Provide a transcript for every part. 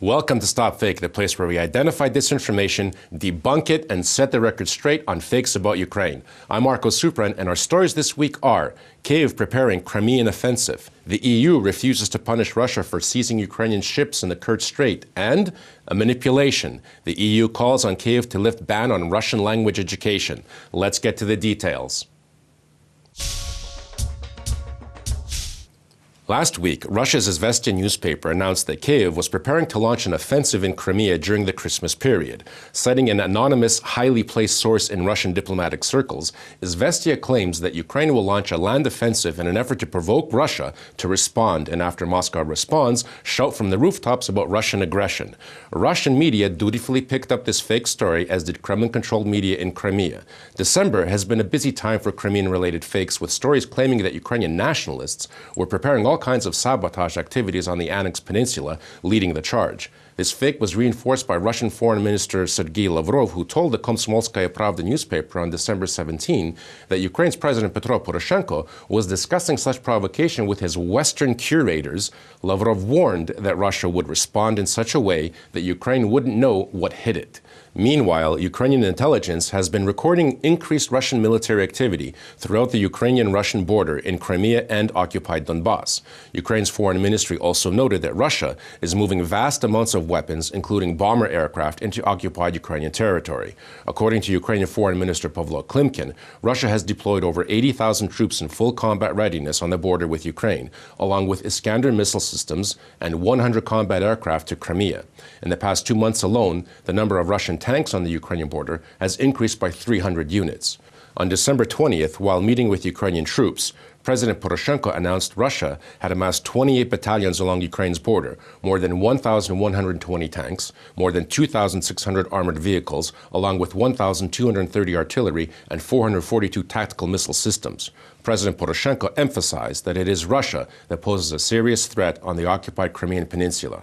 Welcome to StopFake, the place where we identify disinformation, debunk it, and set the record straight on fakes about Ukraine. I'm Marko Suprun, and our stories this week are Kyiv preparing Crimean offensive, the EU refuses to punish Russia for seizing Ukrainian ships in the Kerch Strait, and a manipulation. The EU calls on Kyiv to lift ban on Russian language education. Let's get to the details. Last week, Russia's Izvestia newspaper announced that Kyiv was preparing to launch an offensive in Crimea during the Christmas period. Citing an anonymous, highly placed source in Russian diplomatic circles, Izvestia claims that Ukraine will launch a land offensive in an effort to provoke Russia to respond, and after Moscow responds, shout from the rooftops about Russian aggression. Russian media dutifully picked up this fake story, as did Kremlin-controlled media in Crimea. December has been a busy time for Crimean-related fakes, with stories claiming that Ukrainian nationalists were preparing all kinds of sabotage activities on the annexed peninsula, leading the charge. This fake was reinforced by Russian Foreign Minister Sergei Lavrov, who told the Komsomolskaya Pravda newspaper on December 17 that Ukraine's President Petro Poroshenko was discussing such provocation with his Western curators. Lavrov warned that Russia would respond in such a way that Ukraine wouldn't know what hit it. Meanwhile, Ukrainian intelligence has been recording increased Russian military activity throughout the Ukrainian-Russian border in Crimea and occupied Donbass. Ukraine's foreign ministry also noted that Russia is moving vast amounts of weapons, including bomber aircraft, into occupied Ukrainian territory. According to Ukrainian Foreign Minister Pavlo Klimkin, Russia has deployed over 80,000 troops in full combat readiness on the border with Ukraine, along with Iskander missile systems and 100 combat aircraft to Crimea. In the past 2 months alone, the number of Russian tanks on the Ukrainian border has increased by 300 units. On December 20th, while meeting with Ukrainian troops, President Poroshenko announced Russia had amassed 28 battalions along Ukraine's border, more than 1,120 tanks, more than 2,600 armored vehicles, along with 1,230 artillery and 442 tactical missile systems. President Poroshenko emphasized that it is Russia that poses a serious threat on the occupied Crimean peninsula.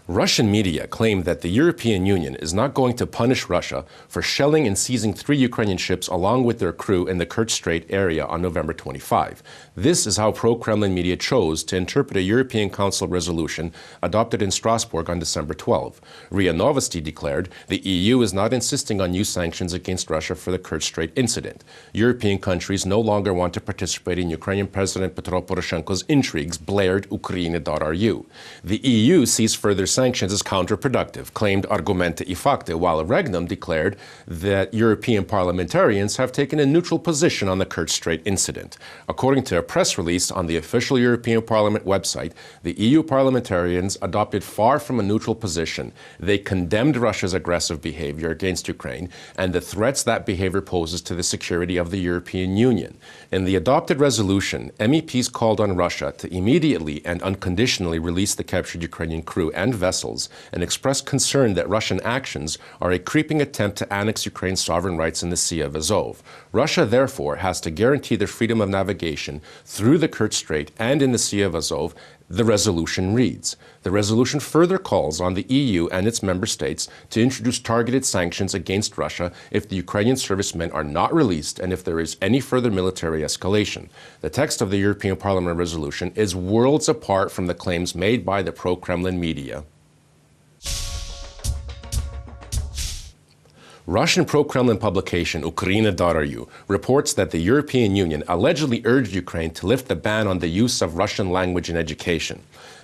Russian media claimed that the European Union is not going to punish Russia for shelling and seizing 3 Ukrainian ships along with their crew in the Kerch Strait area on November 25. This is how pro-Kremlin media chose to interpret a European Council resolution adopted in Strasbourg on December 12. RIA Novosti declared the EU is not insisting on new sanctions against Russia for the Kerch Strait incident. European countries no longer want to participate in Ukrainian President Petro Poroshenko's intrigues, blared Ukraina.ru. The EU sees further sanctions as counterproductive, claimed Argumente y Fakte, while Regnum declared that European parliamentarians have taken a neutral position on the Kerch Strait incident. According to a press release on the official European Parliament website, the EU parliamentarians adopted far from a neutral position. They condemned Russia's aggressive behavior against Ukraine and the threats that behavior poses to the security of the European Union. In the adopted resolution, MEPs called on Russia to immediately and unconditionally release the captured Ukrainian crew and vessels and expressed concern that Russian actions are a creeping attempt to annex Ukraine's sovereign rights in the Sea of Azov. Russia, therefore, has to guarantee the freedom of navigation through the Kerch Strait and in the Sea of Azov, the resolution reads. The resolution further calls on the EU and its member states to introduce targeted sanctions against Russia if the Ukrainian servicemen are not released and if there is any further military escalation. The text of the European Parliament resolution is worlds apart from the claims made by the pro-Kremlin media. Russian pro-Kremlin publication Ukraina.ru reports that the European Union allegedly urged Ukraine to lift the ban on the use of Russian language in education.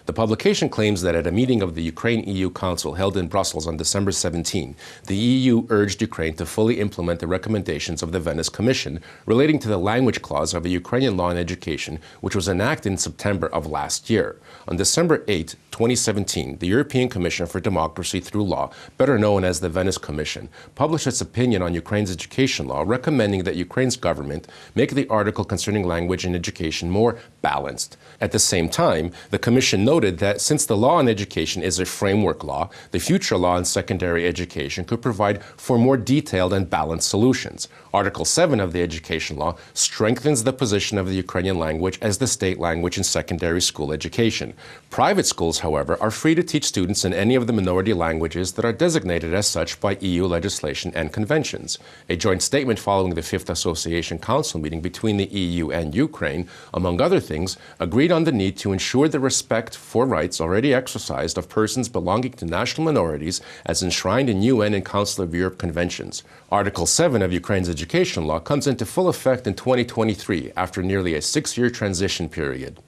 The publication claims that at a meeting of the Ukraine-EU Council held in Brussels on December 17, the EU urged Ukraine to fully implement the recommendations of the Venice Commission relating to the language clause of a Ukrainian law in education, which was enacted in September of last year. On December 8, 2017, the European Commission for Democracy Through Law, better known as the Venice Commission, published its opinion on Ukraine's education law, recommending that Ukraine's government make the article concerning language in education more balanced. At the same time, the Commission noted that since the law on education is a framework law, the future law on secondary education could provide for more detailed and balanced solutions. Article 7 of the education law strengthens the position of the Ukrainian language as the state language in secondary school education. Private schools, however, are free to teach students in any of the minority languages that are designated as such by EU legislation and conventions. A joint statement following the 5th Association Council meeting between the EU and Ukraine, among other things, meetings, agreed on the need to ensure the respect for rights already exercised of persons belonging to national minorities as enshrined in UN and Council of Europe conventions. Article 7 of Ukraine's education law comes into full effect in 2023 after nearly a 6-year transition period.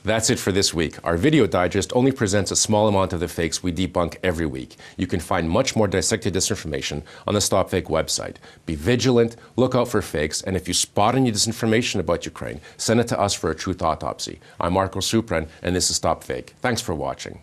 That's it for this week. Our video digest only presents a small amount of the fakes we debunk every week. You can find much more dissected disinformation on the StopFake website. Be vigilant, look out for fakes, and if you spot any disinformation about Ukraine, send it to us for a truth autopsy. I'm Marko Suprun, and this is StopFake. Thanks for watching.